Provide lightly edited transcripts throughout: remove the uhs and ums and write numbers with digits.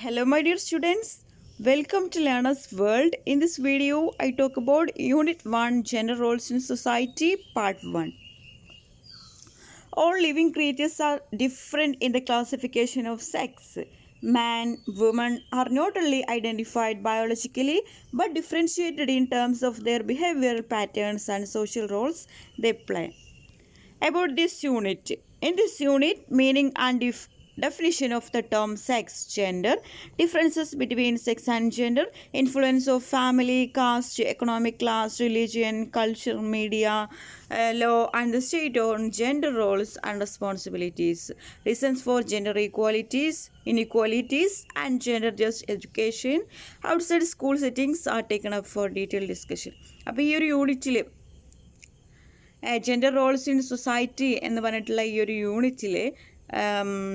Hello my dear students, welcome to Learner's World. In this video, I talk about Unit 1 Gender Roles in Society Part 1. All living creatures are different in the classification of sex. Man, woman are not only identified biologically but differentiated in terms of their behavioral patterns and social roles they play. About this unit. In this unit, meaning and definition of the term sex, gender, differences between sex and gender, influence of family, caste, economic class, religion, culture, media, law and the state on gender roles and responsibilities, reasons for gender inequalities and gender just education outside school settings are taken up for detailed discussion. അപ്പോൾ ഈ ഒരു യൂണിറ്റിൽ gender roles in society എന്ന് പറഞ്ഞിട്ടുള്ള ഈ ഒരു യൂണിറ്റിൽ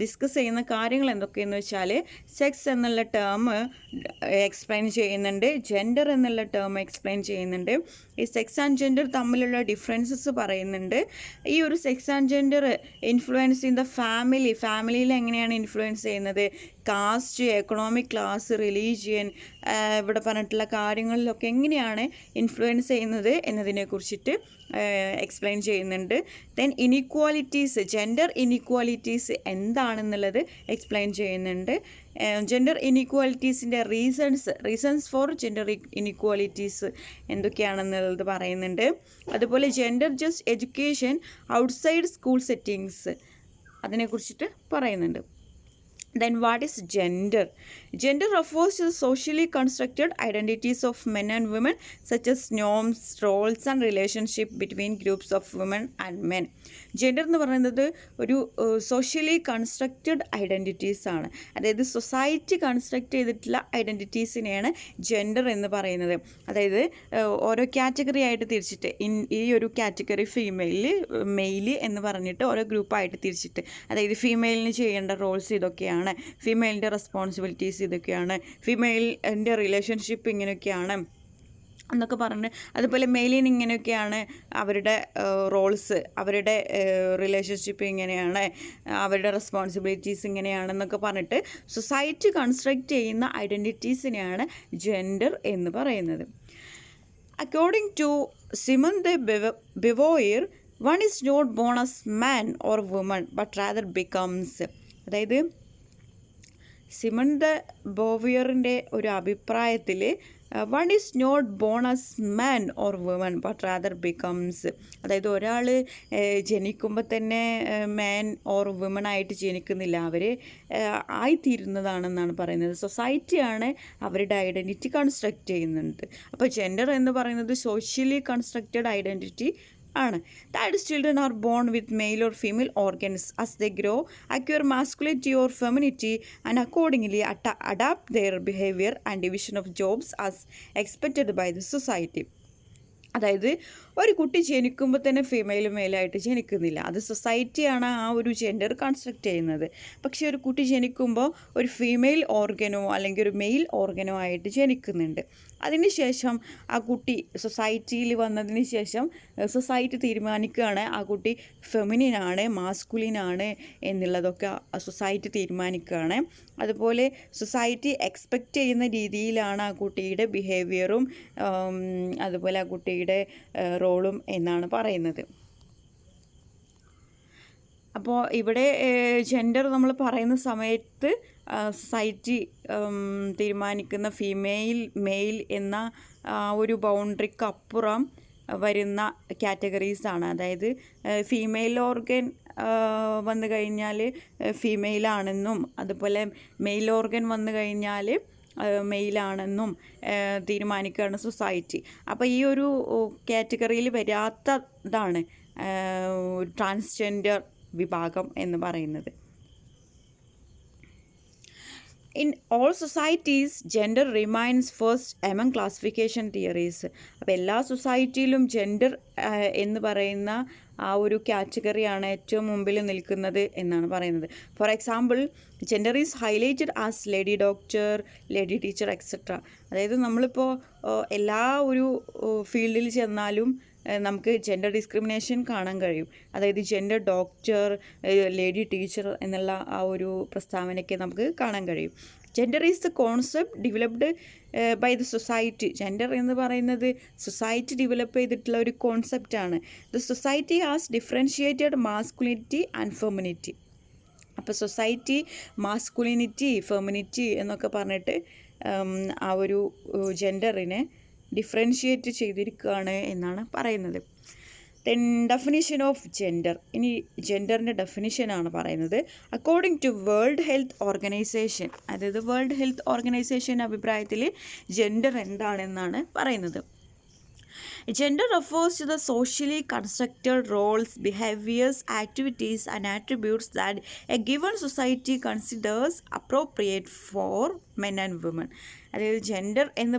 discuss ചെയ്യുന്ന കാര്യങ്ങൾ എന്തൊക്കെയെന്ന് വെച്ചാൽ സെക്സ് എന്നുള്ള ടേം എക്സ്പ്ലെയിൻ ചെയ്യുന്നുണ്ട്, ജെൻഡർ എന്നുള്ള ടേം എക്സ്പ്ലെയിൻ ചെയ്യുന്നുണ്ട്, ഈ സെക്സ് ആൻഡ് ജെൻഡർ തമ്മിലുള്ള ഡിഫറൻസസ് പറയുന്നുണ്ട്. ഈ ഒരു sex and gender influence in the ഫാമിലിയിൽ എങ്ങനെയാണ് ഇൻഫ്ലുവൻസ് ചെയ്യുന്നത്, കാസ്റ്റ്, എക്കണോമിക് ക്ലാസ്, റിലീജിയൻ, ഇവിടെ പറഞ്ഞിട്ടുള്ള കാര്യങ്ങളിലൊക്കെ എങ്ങനെയാണ് ഇൻഫ്ലുവൻസ് ചെയ്യുന്നത് എന്നതിനെ കുറിച്ചിട്ട് എക്സ്പ്ലെയിൻ ചെയ്യുന്നുണ്ട്. ദെൻ ഇനീക്വാലിറ്റീസ്, ജെൻഡർ ഇനീക്വാലിറ്റീസ് എന്താണെന്നുള്ളത് എക്സ്പ്ലെയിൻ ചെയ്യുന്നുണ്ട്. ജെൻഡർ ഇനീക്വാലിറ്റീസിൻ്റെ റീസൺസ് ഫോർ ജെൻഡർ ഇനീക്വാലിറ്റീസ് എന്തൊക്കെയാണെന്നുള്ളത് പറയുന്നുണ്ട്. അതുപോലെ gender just education outside school settings അതിനെക്കുറിച്ചിട്ട് പറയുന്നുണ്ട്. Then what is gender? Gender refers to socially constructed identities of men and women such as norms, roles and relationship between groups of women and men. Gender എന്ന് പറയുന്നത് ഒരു socially constructed identities ആണ്. അതായത് society construct ചെയ്തിട്ടുള്ള ഐഡൻറ്റിറ്റീസിനെയാണ് gender എന്ന് പറയുന്നത്. അതായത് ഓരോ കാറ്റഗറി ആയിട്ട് തിരിച്ചിട്ട് ഈ ഒരു കാറ്റഗറി മെയില് എന്ന് പറഞ്ഞിട്ട് ഓരോ ഗ്രൂപ്പായിട്ട് തിരിച്ചിട്ട്, അതായത് ഫീമെയിലിന് ചെയ്യേണ്ട റോൾസ് ഇതൊക്കെയാണ്, ഫീമെയിലിൻ്റെ റെസ്പോൺസിബിലിറ്റീസ് ഇതൊക്കെയാണ്, ഫീമെയിലിൻ്റെ റിലേഷൻഷിപ്പ് ഇങ്ങനെയൊക്കെയാണ് എന്നൊക്കെ പറഞ്ഞ്, അതുപോലെ മെയിലിന് ഇങ്ങനെയൊക്കെയാണ് അവരുടെ റോൾസ്, അവരുടെ റിലേഷൻഷിപ്പ് ഇങ്ങനെയാണ്, അവരുടെ റെസ്പോൺസിബിലിറ്റീസ് ഇങ്ങനെയാണെന്നൊക്കെ പറഞ്ഞിട്ട് സൊസൈറ്റി കൺസ്ട്രക്റ്റ് ചെയ്യുന്ന ഐഡൻറ്റിറ്റീസിനെയാണ് ജെൻഡർ എന്ന് പറയുന്നത്. According to Simone de Beauvoir, one is not born as man or woman but rather becomes. അതായത് സിമൺ ദ ബോവിയറിൻ്റെ ഒരു അഭിപ്രായത്തിൽ one is not born as man or woman but rather becomes. അതായത് ഒരാൾ ജനിക്കുമ്പോൾ തന്നെ മാൻ ഓർ വുമൺ ആയിട്ട് ജനിക്കുന്നില്ല, അവർ ആയിത്തീരുന്നതാണെന്നാണ് പറയുന്നത്. സൊസൈറ്റിയാണ് അവരുടെ ഐഡൻറ്റിറ്റി കൺസ്ട്രക്റ്റ് ചെയ്യുന്നുണ്ട്. അപ്പോൾ ജെൻഡർ എന്ന് പറയുന്നത് സോഷ്യലി കൺസ്ട്രക്റ്റഡ് ഐഡൻറ്റിറ്റി ആണ്. That is, children are born with male or female organs. As they grow, acquire masculinity or femininity and accordingly adapt their behavior and division of jobs as expected by the society. അതായത് ഒരു കുട്ടി ജനിക്കുമ്പോൾ തന്നെ ഫീമെയിലും മെയിലായിട്ട് ജനിക്കുന്നില്ല, അത് സൊസൈറ്റിയാണ് ആ ഒരു gender construct ചെയ്യുന്നത്. പക്ഷേ ഒരു കുട്ടി ജനിക്കുമ്പോൾ ഒരു ഫീമെയിൽ ഓർഗനോ അല്ലെങ്കിൽ ഒരു മെയിൽ ഓർഗനോ ആയിട്ട് ജനിക്കുന്നുണ്ട്. അതിനുശേഷം ആ കുട്ടി സൊസൈറ്റിയിൽ വന്നതിന് ശേഷം സൊസൈറ്റി തീരുമാനിക്കുകയാണ് ആ കുട്ടി ഫെമിനിനാണ് മാസ്കുലിനാണ് എന്നുള്ളതൊക്കെ സൊസൈറ്റി തീരുമാനിക്കുകയാണ്. അതുപോലെ സൊസൈറ്റി എക്സ്പെക്റ്റ് ചെയ്യുന്ന രീതിയിലാണ് ആ കുട്ടിയുടെ ബിഹേവിയറും അതുപോലെ ആ കുട്ടിയുടെ റോളും എന്നാണ് പറയുന്നത്. അപ്പോൾ ഇവിടെ ജെൻഡർ നമ്മൾ പറയുന്ന സമയത്ത് സൊസൈറ്റി തീരുമാനിക്കുന്ന മെയിൽ എന്ന ഒരു ബൗണ്ടറിക്ക് അപ്പുറം വരുന്ന കാറ്റഗറീസാണ്. അതായത് ഫീമെയിൽ ഓർഗൻ വന്നു കഴിഞ്ഞാൽ ഫീമെയിലാണെന്നും അതുപോലെ മെയിൽ ഓർഗൻ വന്നു കഴിഞ്ഞാൽ മെയിലാണെന്നും തീരുമാനിക്കുകയാണ് സൊസൈറ്റി. അപ്പോൾ ഈ ഒരു കാറ്റഗറിയിൽ വരാത്തതാണ് ട്രാൻസ്ജെൻഡർ വിഭാഗം എന്ന് പറയുന്നത്. In all societies, gender remains first among classification theories. അപ്പോൾ എല്ലാ സൊസൈറ്റിയിലും ജെൻഡർ എന്ന് പറയുന്ന ആ ഒരു കാറ്റഗറിയാണ് ഏറ്റവും മുമ്പിൽ നിൽക്കുന്നത് എന്നാണ് പറയുന്നത്. For example, gender is highlighted as lady doctor, lady teacher etcetera. അതായത് നമ്മളിപ്പോൾ എല്ലാ ഒരു ഫീൽഡിൽ ചെന്നാലും നമുക്ക് ജെൻഡർ ഡിസ്ക്രിമിനേഷൻ കാണാൻ കഴിയും. അതായത് ജെൻഡർ ഡോക്ടർ, ലേഡി ടീച്ചർ എന്നുള്ള ആ ഒരു പ്രസ്താവനയ്ക്ക് നമുക്ക് കാണാൻ കഴിയും. Gender is the concept developed by the society. Gender എന്ന് പറയുന്നത് സൊസൈറ്റി ഡെവലപ്പ് ചെയ്തിട്ടുള്ള ഒരു കോൺസെപ്റ്റാണ്. The society has differentiated masculinity and feminity. അപ്പോൾ സൊസൈറ്റി മാസ്കുലിനിറ്റി ഫെമിനിറ്റി എന്നൊക്കെ പറഞ്ഞിട്ട് ആ ഒരു ജെൻഡറിനെ ഡിഫറൻഷിയേറ്റ് ചെയ്തിരിക്കുകയാണ് എന്നാണ് പറയുന്നത്. Then definition of gender. ഇനി ജെൻഡറിൻ്റെ ഡെഫിനിഷനാണ് പറയുന്നത്. According to World Health Organization, അതായത് വേൾഡ് ഹെൽത്ത് ഓർഗനൈസേഷൻ അഭിപ്രായത്തിൽ ജെൻഡർ എന്താണെന്നാണ് പറയുന്നത്. Gender refers to the socially constructed roles, behaviors, activities, and attributes that a given society considers appropriate for men and women. അതായത് gender എന്ന്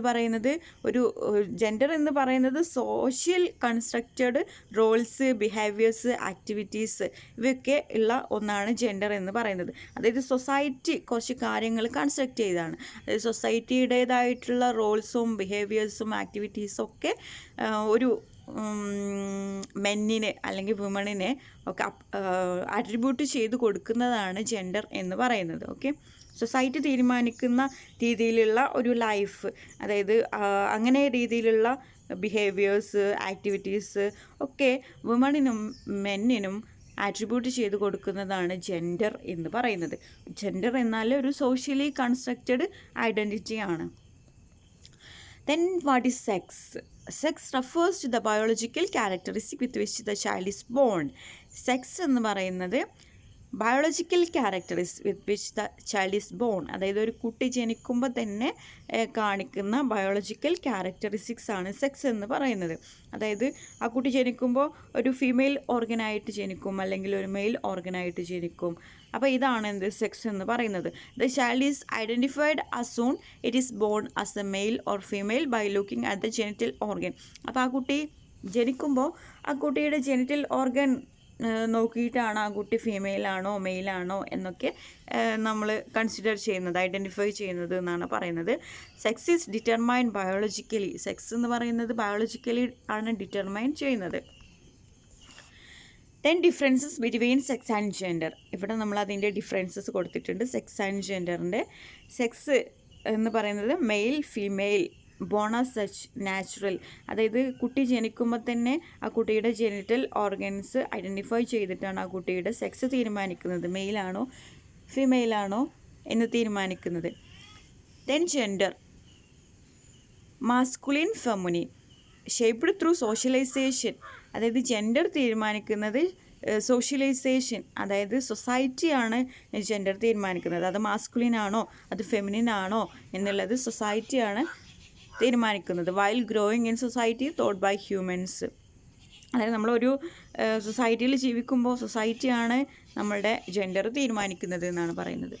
പറയുന്നത് social constructed roles, behaviours, activities ഇവയൊക്കെ ഉള്ള ഒന്നാണ് gender എന്ന് പറയുന്നത്. അതായത് സൊസൈറ്റി കുറച്ച് കാര്യങ്ങൾ കൺസ്ട്രക്റ്റ് ചെയ്തതാണ്. അതായത് സൊസൈറ്റിയുടേതായിട്ടുള്ള റോൾസും ബിഹേവിയേഴ്സും ആക്ടിവിറ്റീസും ഒക്കെ ഒരു മെന്നിനെ അല്ലെങ്കിൽ വുമണിനെ ഒക്കെ അട്രിബ്യൂട്ട് ചെയ്ത് കൊടുക്കുന്നതാണ് ജെൻഡർ എന്ന് പറയുന്നത്. ഓക്കെ, സൊസൈറ്റി തീരുമാനിക്കുന്ന രീതിയിലുള്ള ഒരു ലൈഫ്, അതായത് അങ്ങനെ രീതിയിലുള്ള ബിഹേവിയേഴ്സ്, ആക്ടിവിറ്റീസ് ഒക്കെ വുമണിനും മെന്നിനും ആട്രിബ്യൂട്ട് ചെയ്ത് കൊടുക്കുന്നതാണ് ജെൻഡർ എന്ന് പറയുന്നത്. ജെൻഡർ എന്നാൽ ഒരു സോഷ്യലി കൺസ്ട്രക്റ്റഡ് ഐഡൻറ്റിറ്റി ആണ്. Then what is sex? Sex refers to the biological characteristic with which the child is born. Sex എന്ന് പറയുന്നത് biological characteristic with which the child is born, അതായത് ഒരു കുട്ടി ജനിക്കുമ്പോൾ തന്നെ കാണിക്കുന്ന ബയോളജിക്കൽ ക്യാരക്ടറിസ്റ്റിക്സ് ആണ് സെക്സ് എന്ന് പറയുന്നത്. അതായത് ആ കുട്ടി ജനിക്കുമ്പോൾ ഒരു ഫീമെയിൽ ഓർഗനായിട്ട് ജനിക്കും, അല്ലെങ്കിൽ ഒരു മെയിൽ ഓർഗനായിട്ട് ജനിക്കും. അപ്പോൾ ഇതാണ് എന്ത് സെക്സ് എന്ന് പറയുന്നത്. The child is identified as soon it is born as a male or female by looking at the genital organ. അപ്പോൾ ആ കുട്ടി ജനിക്കുമ്പോൾ ആ കുട്ടിയുടെ ജെനിറ്റൽ ഓർഗൻ നോക്കിയിട്ടാണ് ആ കുട്ടി ഫീമെയിലാണോ മെയിലാണോ എന്നൊക്കെ നമ്മൾ കൺസിഡർ ചെയ്യുന്നത്, ഐഡൻറ്റിഫൈ ചെയ്യുന്നത് എന്നാണ് പറയുന്നത്. Sex is determined biologically. Sex എന്ന് പറയുന്നത് ബയോളജിക്കലി ആണ് ഡിറ്റർമൈൻ ചെയ്യുന്നത്. Then differences between sex and gender. ഇവിടെ നമ്മൾ അതിൻ്റെ ഡിഫറൻസസ് കൊടുത്തിട്ടുണ്ട്. സെക്സ് ആൻഡ് ജെൻഡറിൻ്റെ സെക്സ് എന്ന് പറയുന്നത് male, female, born as such, natural. അതായത് കുട്ടി ജനിക്കുമ്പോൾ തന്നെ ആ കുട്ടിയുടെ ജെനിറ്റൽ ഓർഗൻസ് ഐഡൻറ്റിഫൈ ചെയ്തിട്ടാണ് ആ കുട്ടിയുടെ സെക്സ് തീരുമാനിക്കുന്നത്, മെയിലാണോ ഫീമെയിലാണോ എന്ന് തീരുമാനിക്കുന്നത്. Then gender masculine, feminine, shaped through socialisation. അതായത് ജെൻഡർ തീരുമാനിക്കുന്നത് സോഷ്യലൈസേഷൻ, അതായത് സൊസൈറ്റിയാണ് ജെൻഡർ തീരുമാനിക്കുന്നത്. അത് മാസ്കുലിൻ ആണോ അത് ഫെമിനിൻ ആണോ എന്നുള്ളത് സൊസൈറ്റിയാണ് തീരുമാനിക്കുന്നത്. While growing in society thought by humans. അതായത് നമ്മളൊരു സൊസൈറ്റിയിൽ ജീവിക്കുമ്പോൾ സൊസൈറ്റിയാണ് നമ്മളുടെ ജെൻഡർ തീരുമാനിക്കുന്നത് എന്നാണ് പറയുന്നത്.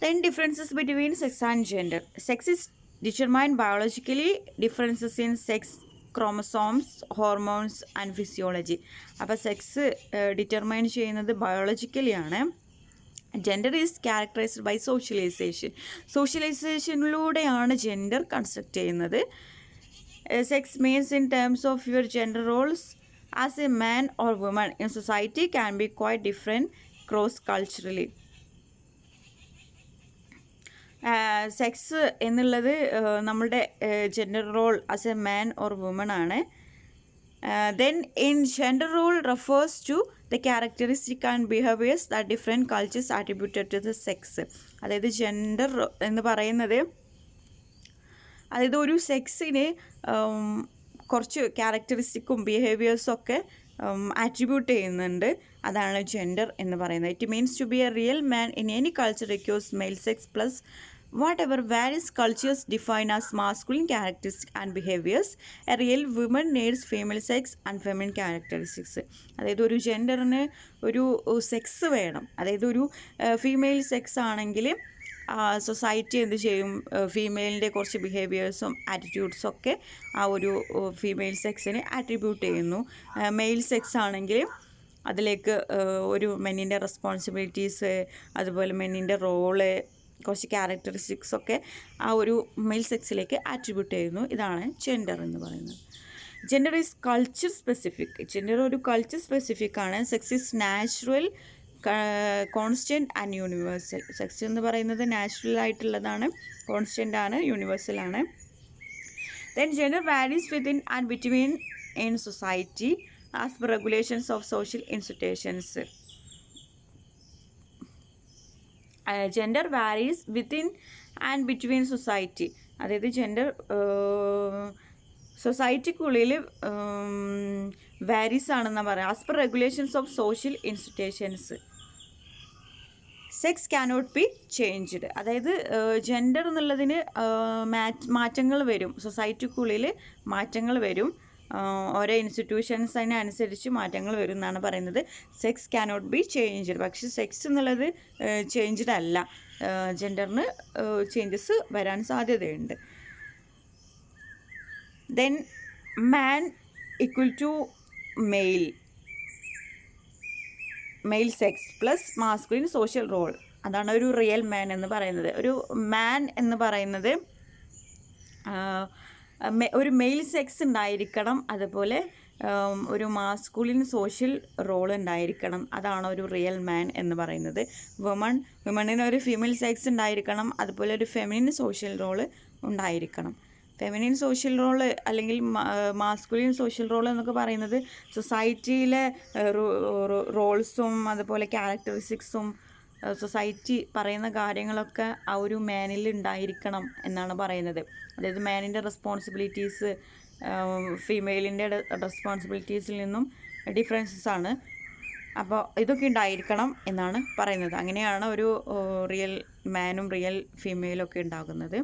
Then differences between sex and gender. Sex is determined biologically, differences in sex chromosomes, hormones and physiology. അപ്പോൾ സെക്സ് ഡിറ്റർമൈൻ ചെയ്യുന്നത് ബയോളജിക്കലിയാണ്. Gender is characterised by socialisation. സോഷ്യലൈസേഷനിലൂടെയാണ് ജെൻഡർ കൺസ്ട്രക്റ്റ് ചെയ്യുന്നത്. Sex means in terms of your gender roles as a man or woman in society can be quite different cross culturally. Sex എന്നുള്ളത് നമ്മളുടെ gender role as a man or woman ആണ്. Then in gender role refers to the characteristic and behaviors that different cultures attributed to the sex. അതായത് gender എന്ന് പറയുന്നത് അതായത് ഒരു സെക്സിന് കുറച്ച് ക്യാരക്ടറിസ്റ്റിക്കും ബിഹേവിയേഴ്സും ഒക്കെ ആട്രിബ്യൂട്ട് ചെയ്യുന്നുണ്ട്. അതാണ് ജെൻഡർ എന്ന് പറയുന്നത്. It means to be a real man in any culture requires male sex plus whatever various cultures define as masculine characteristics and behaviors. A real woman needs female sex and feminine characteristics. അതായത് ഒരു ജെൻഡറിന് ഒരു sex വേണം. അതായത് ഒരു female sex ആണെങ്കിൽ society എന്ത് ചെയ്യും, ഫീമെയിലിൻ്റെ കുറച്ച് ബിഹേവിയേഴ്സും ആറ്റിറ്റ്യൂഡ്സും ഒക്കെ ആ ഒരു ഫീമെയിൽ സെക്സിന് ആട്രിബ്യൂട്ട് ചെയ്യുന്നു. മെയിൽ സെക്സ് ആണെങ്കിൽ അതിലേക്ക് ഒരു മെന്നിൻ്റെ റെസ്പോൺസിബിലിറ്റീസ്, അതുപോലെ മെന്നിൻ്റെ റോള്, കുറച്ച് ക്യാരക്ടറിസ്റ്റിക്സ് ഒക്കെ ആ ഒരു മെയിൽ സെക്സിലേക്ക് ആട്രിബ്യൂട്ട് ചെയ്യുന്നു. ഇതാണ് ജെൻഡർ എന്ന് പറയുന്നത്. Gender is culture specific. Gender ഒരു കൾച്ചർ സ്പെസിഫിക് ആണ്. Sex is natural constant and universal. Sex എന്ന് പറയുന്നത് നാച്ചുറൽ ആയിട്ടുള്ളതാണ്, കോൺസ്റ്റൻ്റ് ആണ്, യൂണിവേഴ്സൽ ആണ്. Then gender varies within and between in society as per regulations of social institutions. Gender varies within and between society. അതായത് gender സൊസൈറ്റിക്കുള്ളിൽ varies ആണെന്നാണ് പറയുക. As per regulations of social institutions. Sex cannot be changed. അതായത് gender എന്നുള്ളതിന് മാറ്റങ്ങൾ വരും, സൊസൈറ്റിക്കുള്ളിൽ മാറ്റങ്ങൾ വരും, ഓരോ ഇൻസ്റ്റിറ്റ്യൂഷൻസിനനുസരിച്ച് മാറ്റങ്ങൾ വരും എന്നാണ് പറയുന്നത്. Sex cannot be changed. പക്ഷേ സെക്സ് എന്നുള്ളത് ചേഞ്ച്ഡ് അല്ല, ജെൻഡറിന് ചേഞ്ചസ് വരാൻ സാധ്യതയുണ്ട്. Then man equal to male sex plus masculine social role. അതാണ് ഒരു റിയൽ മാൻ എന്ന് പറയുന്നത്. ഒരു മാൻ എന്ന് പറയുന്നത് ഒരു മെയിൽ സെക്സ് ഉണ്ടായിരിക്കണം, അതുപോലെ ഒരു മാസ്കുലിൻ സോഷ്യൽ റോൾ ഉണ്ടായിരിക്കണം. അതാണ് ഒരു റിയൽ മാൻ എന്ന് പറയുന്നത്. വിമണിന് ഒരു ഫീമെയിൽ സെക്സ് ഉണ്ടായിരിക്കണം, അതുപോലെ ഒരു ഫെമിനിൻ സോഷ്യൽ റോൾ ഉണ്ടായിരിക്കണം. ഫെമിനിൻ സോഷ്യൽ റോള് അല്ലെങ്കിൽ മാസ്കുലിൻ സോഷ്യൽ റോൾ എന്നൊക്കെ പറയുന്നത് സൊസൈറ്റിയിലെ റോൾസും അതുപോലെ ക്യാരക്ടറിസ്റ്റിക്സും സൊസൈറ്റി പറയുന്ന കാര്യങ്ങളൊക്കെ ആ ഒരു മാനിൽ ഉണ്ടായിരിക്കണം എന്നാണ് പറയുന്നത്. അതായത് മാനിൻ്റെ റെസ്പോൺസിബിലിറ്റീസ് ഫീമെയിലിൻ്റെ റെസ്പോൺസിബിലിറ്റീസിൽ നിന്നും ഡിഫറൻസസ് ആണ്. അപ്പോൾ ഇതൊക്കെ ഉണ്ടായിരിക്കണം എന്നാണ് പറയുന്നത്. അങ്ങനെയാണ് ഒരു റിയൽ മാനും റിയൽ ഫീമെയിലും ഒക്കെ ഉണ്ടാകുന്നത്.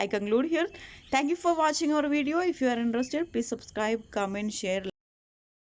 I conclude here. Thank you for watching our video. If you are interested, please subscribe, comment, share.